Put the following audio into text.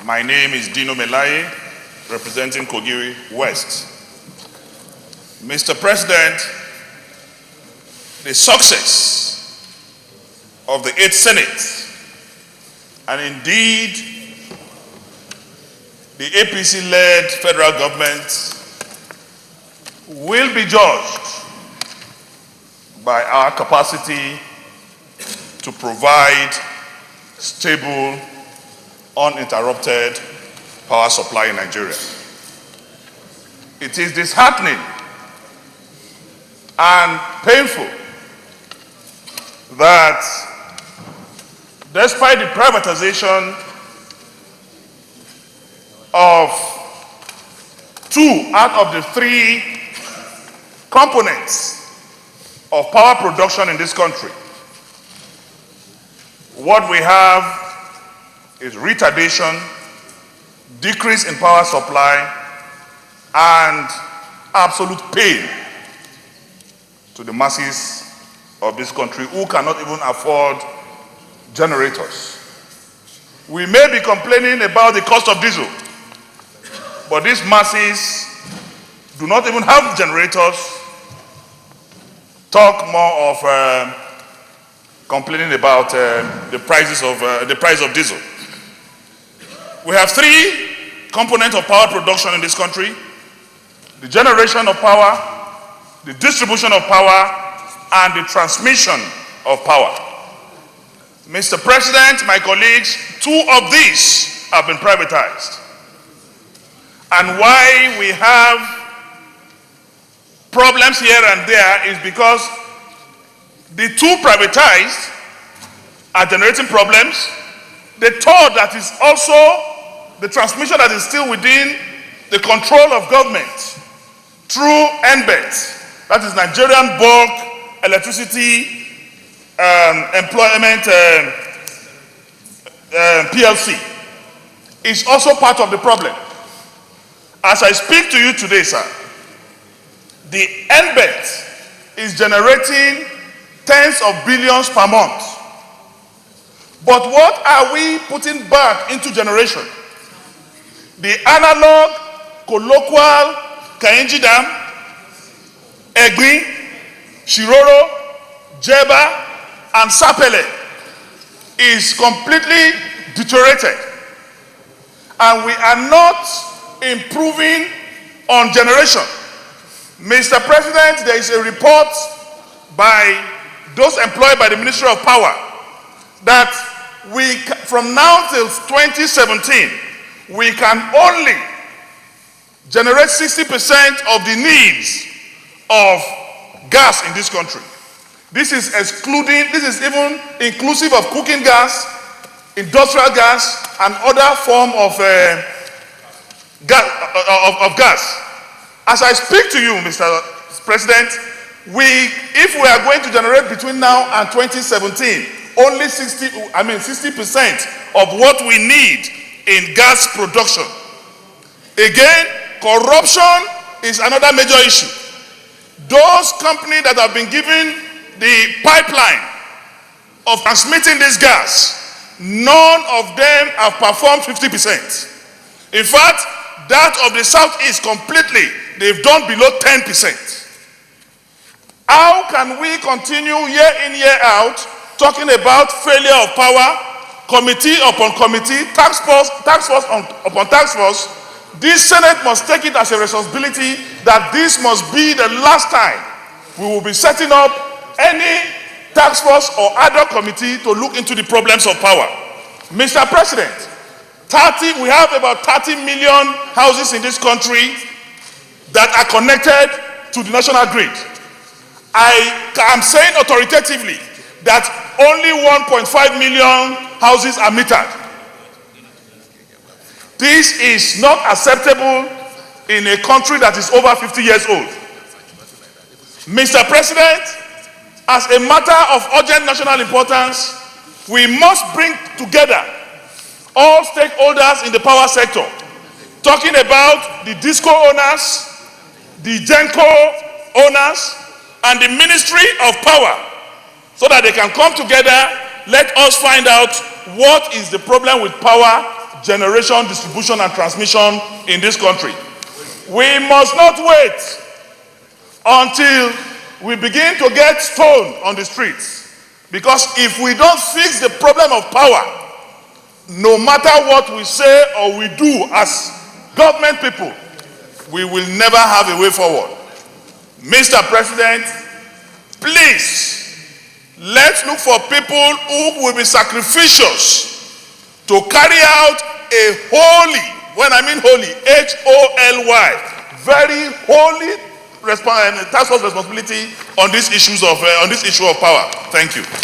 My name is Dino Melaye, representing Kogiri West. Mr. President, the success of the 8th Senate, and indeed the APC-led federal government, will be judged by our capacity to provide stable, uninterrupted power supply in Nigeria. It is disheartening and painful that despite the privatization of 2 out of the 3 components of power production in this country, what we have is retardation, decrease in power supply, and absolute pain to the masses of this country who cannot even afford generators. We may be complaining about the cost of diesel, but these masses do not even have generators. Talk more of complaining about the price of diesel. We have 3 components of power production in this country: the generation of power, the distribution of power, and the transmission of power. Mr. President, my colleagues, 2 of these have been privatized. And why we have problems here and there is because the 2 privatized are generating problems. The 3rd, that is also the transmission that is still within the control of government through NBET, that is Nigerian Bulk Electricity Employment PLC, is also part of the problem. As I speak to you today, sir, the NBET is generating tens of billions per month. But what are we putting back into generation? The analog, colloquial, Kainji Dam, Egbi, Shiroro, Jeba, and Sapele is completely deteriorated. And we are not improving on generation. Mr. President, there is a report by those employed by the Ministry of Power that from now till 2017, we can only generate 60% of the needs of gas in this country. This is even inclusive of cooking gas, industrial gas, and other form of gas. As I speak to you, Mr. President, if we are going to generate between now and 2017, only 60% of what we need in gas production. Again, corruption is another major issue. Those companies that have been given the pipeline of transmitting this gas, none of them have performed 50%. In fact, that of the Southeast completely, they've done below 10%. How can we continue year in, year out, talking about failure of power, committee upon committee, task force upon task force? This Senate must take it as a responsibility that this must be the last time we will be setting up any task force or other committee to look into the problems of power. Mr. President, we have about 30 million houses in this country that are connected to the national grid. I am saying authoritatively that only 1.5 million houses are metered. This is not acceptable in a country that is over 50 years old. Mr. President, as a matter of urgent national importance, we must bring together all stakeholders in the power sector, talking about the DISCO owners, the GENCO owners, and the Ministry of Power, so that they can come together. Let us find out what is the problem with power generation, distribution, and transmission in this country. We must not wait until we begin to get stoned on the streets. Because if we don't fix the problem of power, no matter what we say or we do as government people, we will never have a way forward. Mr. President, please, let's look for people who will be sacrificious to carry out a holy, when I mean holy, H-O-L-Y, very holy task force responsibility on this issue of power. Thank you.